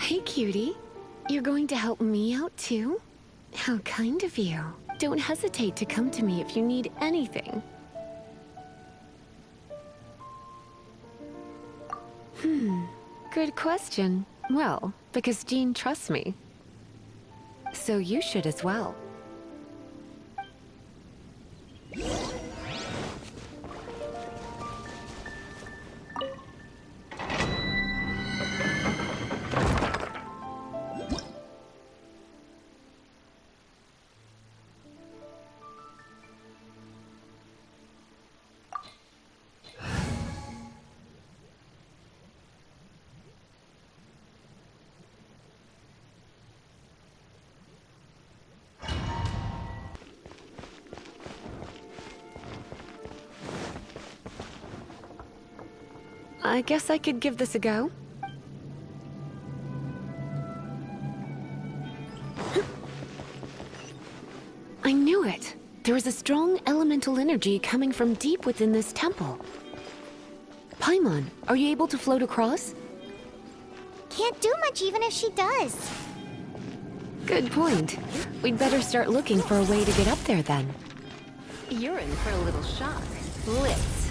Hey, cutie. You're going to help me out, too? How kind of you. Don't hesitate to come to me if you need anything. Good question. Well, because Jean trusts me. So you should as well. I guess I could give this a go. I knew it! There is a strong elemental energy coming from deep within this temple. Paimon, are you able to float across? Can't do much even if she does. Good point. We'd better start looking for a way to get up there then. You're in for a little shock. Let's.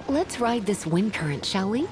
Let's ride this wind current, shall we?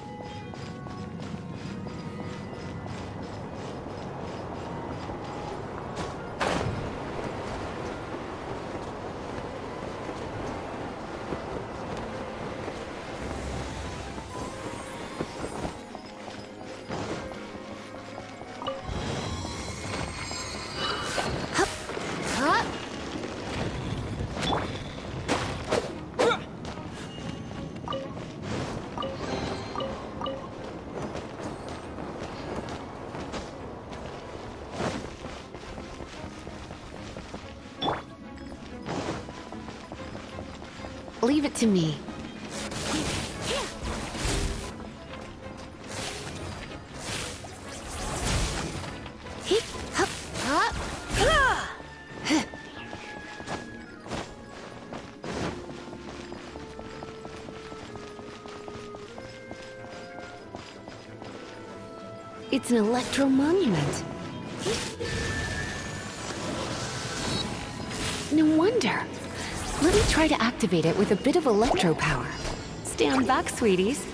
Leave it to me. It's an electro monument. No wonder. Let me try to activate it with a bit of electro power. Stand back, sweeties.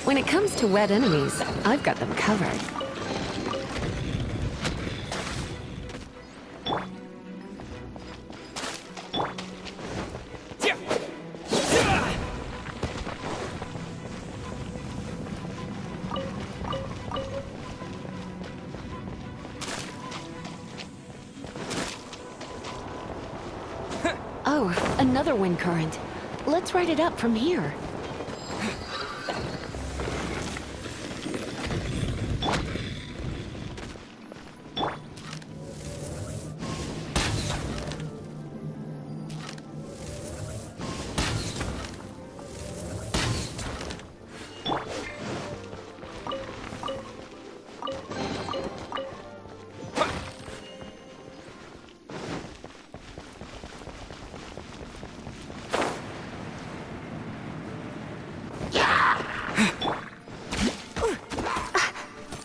When it comes to wet enemies, I've got them covered. Oh, another wind current. Let's ride it up from here.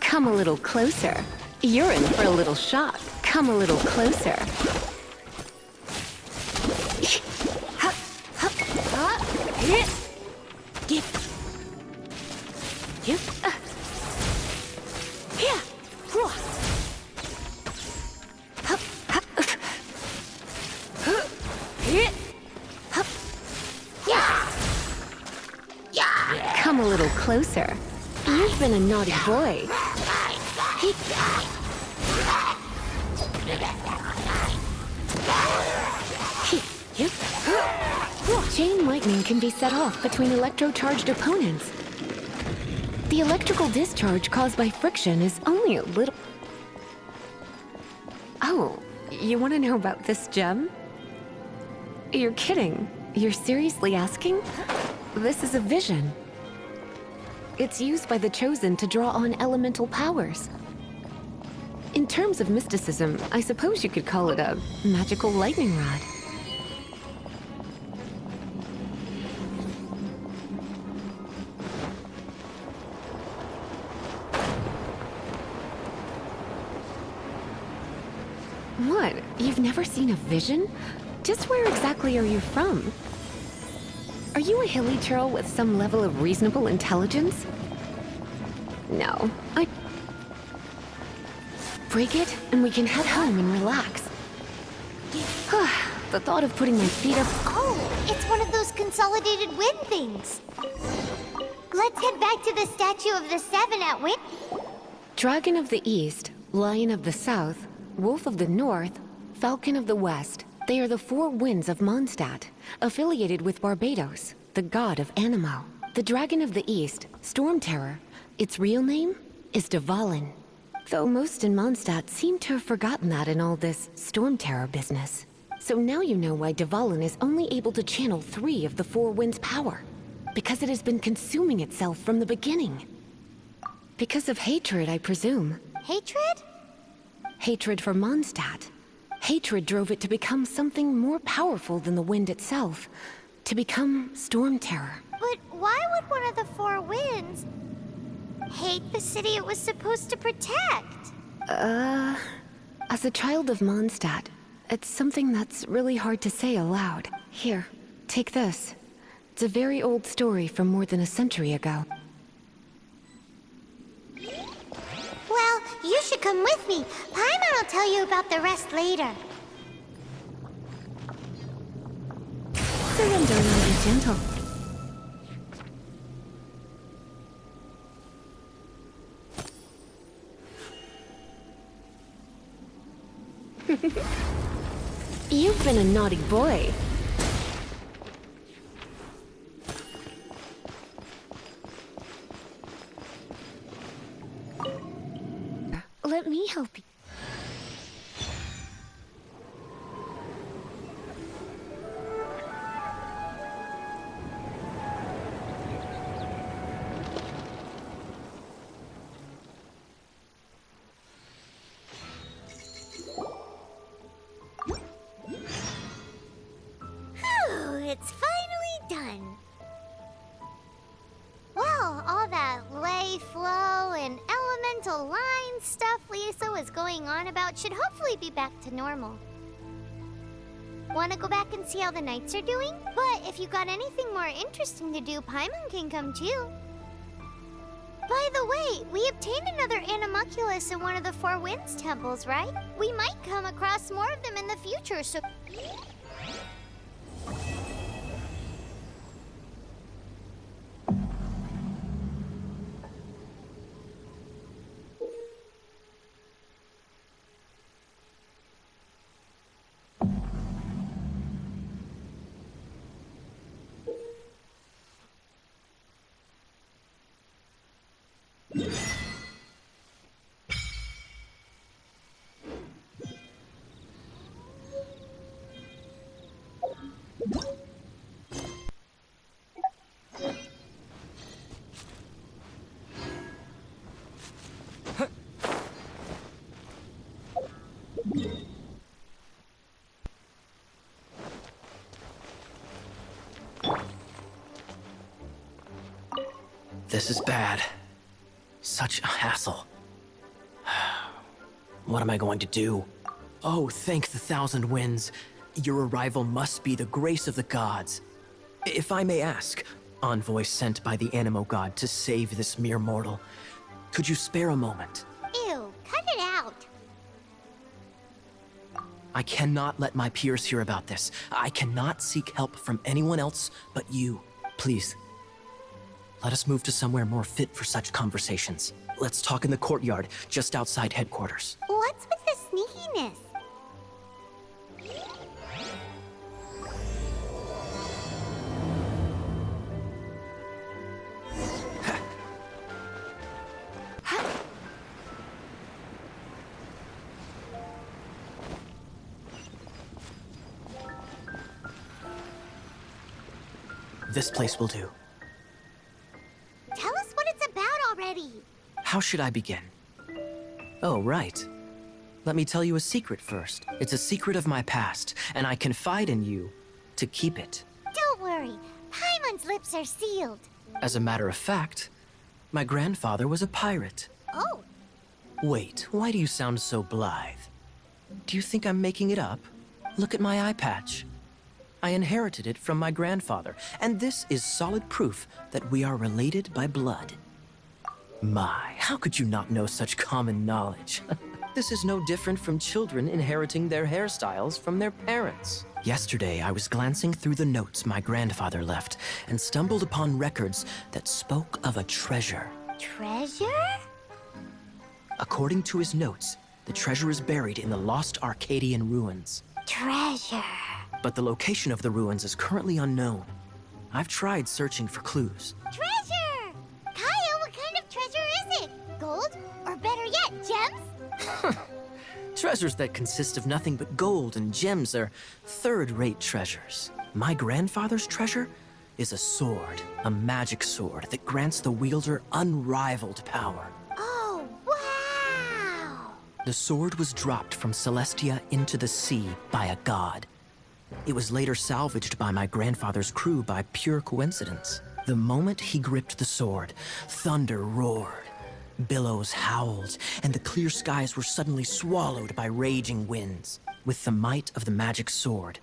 Come a little closer. You're in for a little shock. Come a little closer. little closer. You've been a naughty boy. Hey. Chain lightning can be set off between electro-charged opponents. The electrical discharge caused by friction is only a little... Oh, you want to know about this gem? You're kidding. You're seriously asking? This is a vision. It's used by the Chosen to draw on elemental powers. In terms of mysticism, I suppose you could call it a magical lightning rod. What? You've never seen a vision? Just where exactly are you from? Are you a hilly churl with some level of reasonable intelligence? No, break it, and we can head home and relax. The thought of putting my feet up... Oh, it's one of those consolidated wind things. Let's head back to the statue of the Seven at Wind. Dragon of the East, Lion of the South, Wolf of the North, Falcon of the West. They are the four winds of Mondstadt, affiliated with Barbados, the god of Anemo. The Dragon of the East, Storm Terror, its real name is Dvalin. Though most in Mondstadt seem to have forgotten that in all this Storm Terror business. So now you know why Dvalin is only able to channel 3 of the four winds' power. Because it has been consuming itself from the beginning. Because of hatred, I presume. Hatred? Hatred for Mondstadt. Hatred drove it to become something more powerful than the wind itself. To become Storm Terror. But why would one of the four winds hate the city it was supposed to protect? As a child of Mondstadt, it's something that's really hard to say aloud. Here, take this. It's a very old story from more than a century ago. Well, you should come with me. Paimon will tell you about the rest later. Surrender and be gentle. You've been a naughty boy. Let me help you. It's finally done. Well, all that lay flow and elemental line stuff Lisa was going on about should hopefully be back to normal. Want to go back and see how the knights are doing? But if you got anything more interesting to do, Paimon can come too. By the way, we obtained another Animalculus in one of the Four Winds temples, right? We might come across more of them in the future, so... This is bad. Such a hassle. What am I going to do? Oh, thank the thousand winds. Your arrival must be the grace of the gods. If I may ask, envoy sent by the Anemo god to save this mere mortal, could you spare a moment? Ew, cut it out. I cannot let my peers hear about this. I cannot seek help from anyone else but you. Please. Let us move to somewhere more fit for such conversations. Let's talk in the courtyard, just outside headquarters. What's with the sneakiness? This place will do. Tell us what it's about already. How should I begin? Oh, right. Let me tell you a secret first. It's a secret of my past, and I confide in you to keep it. Don't worry. Paimon's lips are sealed. As a matter of fact, my grandfather was a pirate. Oh, Wait, why do you sound so blithe? Do you think I'm making it up? Look at my eye patch. I inherited it from my grandfather, and this is solid proof that we are related by blood. My, how could you not know such common knowledge? This is no different from children inheriting their hairstyles from their parents. Yesterday, I was glancing through the notes my grandfather left and stumbled upon records that spoke of a treasure. treasure? According to his notes, the treasure is buried in the lost Arcadian ruins. Treasure. But the location of the ruins is currently unknown. I've tried searching for clues. Treasure! Kaya, what kind of treasure is it? Gold? Or better yet, gems? Treasures that consist of nothing but gold and gems are third-rate treasures. My grandfather's treasure is a sword, a magic sword that grants the wielder unrivaled power. Oh, wow! The sword was dropped from Celestia into the sea by a god. It was later salvaged by my grandfather's crew by pure coincidence. The moment he gripped the sword, thunder roared, billows howled, and the clear skies were suddenly swallowed by raging winds. With the might of the magic sword,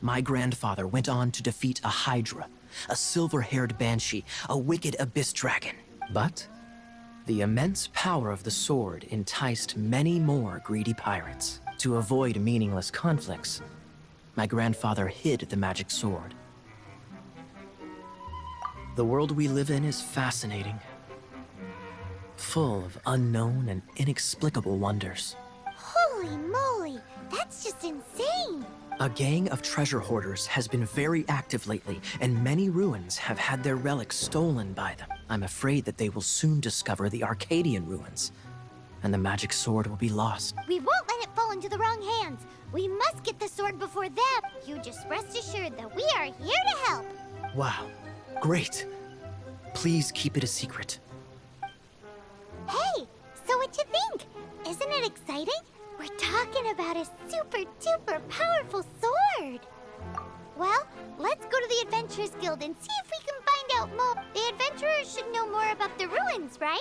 my grandfather went on to defeat a hydra, a silver-haired banshee, a wicked abyss dragon. But the immense power of the sword enticed many more greedy pirates. To avoid meaningless conflicts, my grandfather hid the magic sword. The world we live in is fascinating, full of unknown and inexplicable wonders. Holy moly, that's just insane! A gang of treasure hoarders has been very active lately, and many ruins have had their relics stolen by them. I'm afraid that they will soon discover the Arcadian ruins, and the magic sword will be lost. We won't let it fall into the wrong hands. We must get the sword before them. You just rest assured that we are here to help. Wow, great. Please keep it a secret. Hey, so what you think? Isn't it exciting? We're talking about a super-duper powerful sword. Well, let's go to the Adventurers Guild and see if we can find out more. The adventurers should know more about the ruins, right?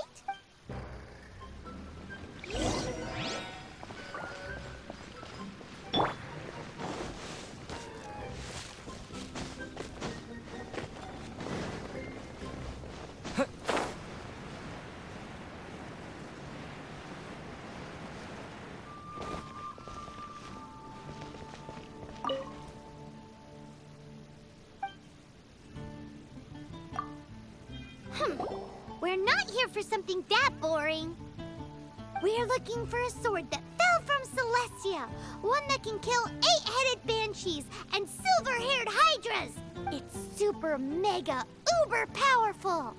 We're not here for something that boring. We're looking for a sword that fell from Celestia. One that can kill 8-headed banshees and silver-haired hydras. It's super mega uber powerful.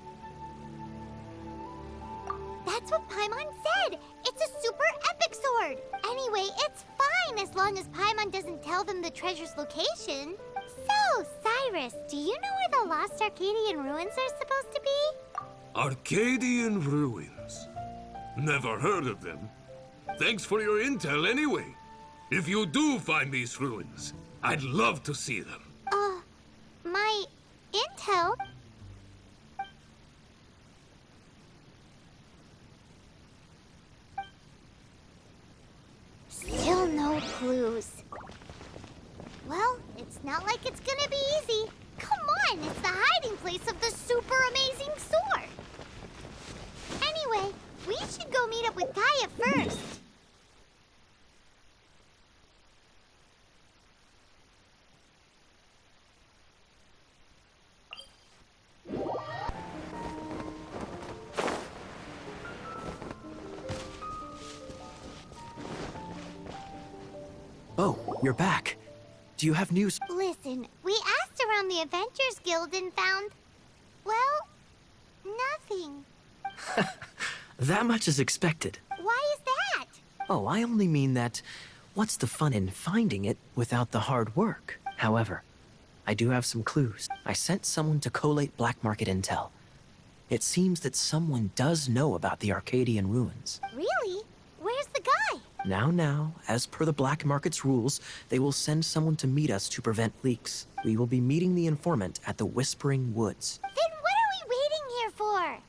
That's what Paimon said. It's a super epic sword. Anyway, it's fine as long as Paimon doesn't tell them the treasure's location. So, Cyrus, do you know where the lost Arcadian ruins are supposed to be? Arcadian ruins. Never heard of them. Thanks for your intel anyway. If you do find these ruins, I'd love to see them. My intel? Still no clues. Well, it's not like it's gonna be easy. Come on, it's the hiding place of the super amazing sword. Anyway, we should go meet up with Kaya first. you're back. Do you have news? Listen, we asked around the Adventures Guild and found, well, nothing. That much is expected. Why is that? Oh, I only mean that what's the fun in finding it without the hard work? However, I do have some clues. I sent someone to collate black market intel. It seems that someone does know about the Arcadian ruins. Really? Where's the guy? Now, as per the black market's rules, they will send someone to meet us to prevent leaks. We will be meeting the informant at the Whispering Woods. Then what are we waiting here for?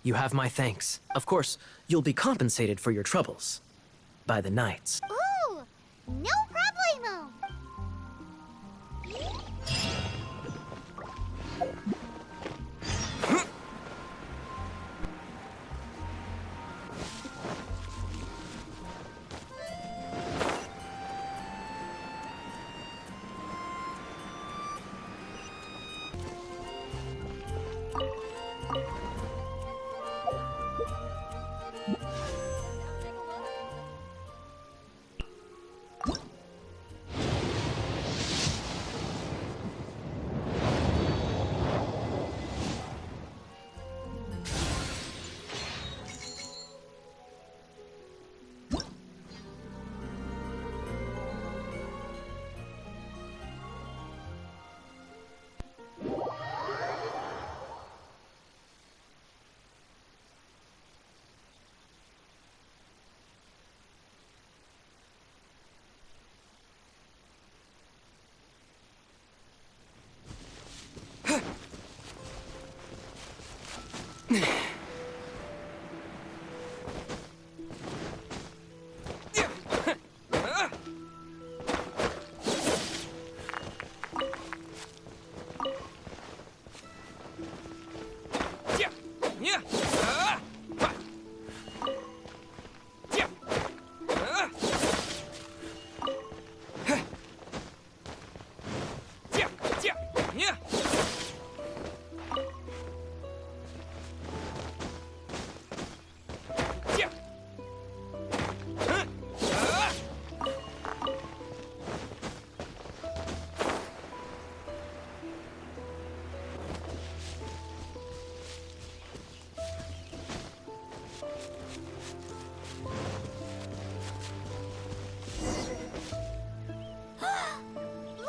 You have my thanks. Of course, you'll be compensated for your troubles. By the knights. Ooh, no problemo.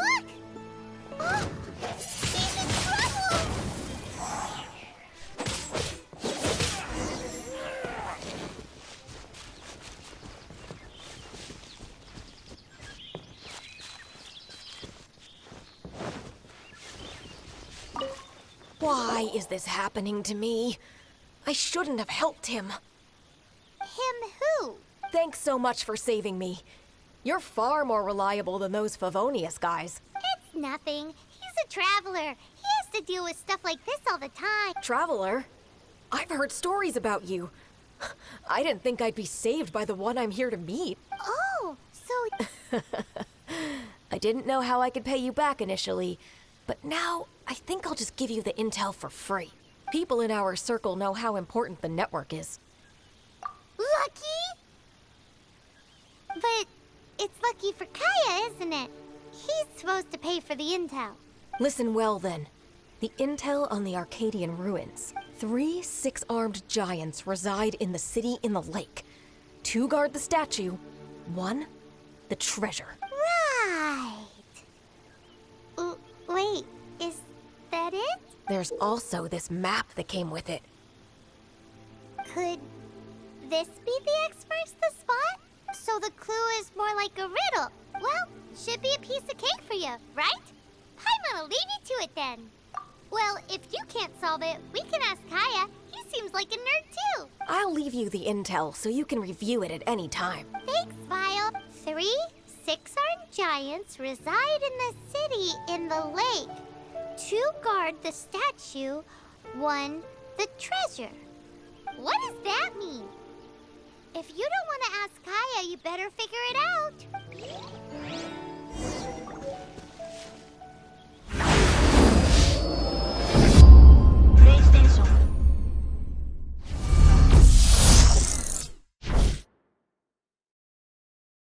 Look! Oh, he's in trouble! Why is this happening to me? I shouldn't have helped him. Him who? Thanks so much for saving me. You're far more reliable than those Favonius guys. It's nothing. He's a traveler. He has to deal with stuff like this all the time. Traveler? I've heard stories about you. I didn't think I'd be saved by the one I'm here to meet. Oh, so... I didn't know how I could pay you back initially, but now I think I'll just give you the intel for free. People in our circle know how important the network is. Lucky? But it's lucky for Kaya, isn't it? He's supposed to pay for the intel. Listen well then. The intel on the Arcadian ruins. 3 6-armed giants reside in the city in the lake. 2 guard the statue, 1 the treasure. Right. Wait, is that it? There's also this map that came with it. Could this be the expert's the spot? So the clue is more like a riddle. Well, should be a piece of cake for you, right? Paimon'll leave you to it then. Well, if you can't solve it, we can ask Kaya. He seems like a nerd too. I'll leave you the intel so you can review it at any time. Thanks, Vile. 3 6-armed giants reside in the city in the lake. 2 guard the statue, 1 the treasure. What does that mean? If you don't want to ask Kaya, you better figure it out.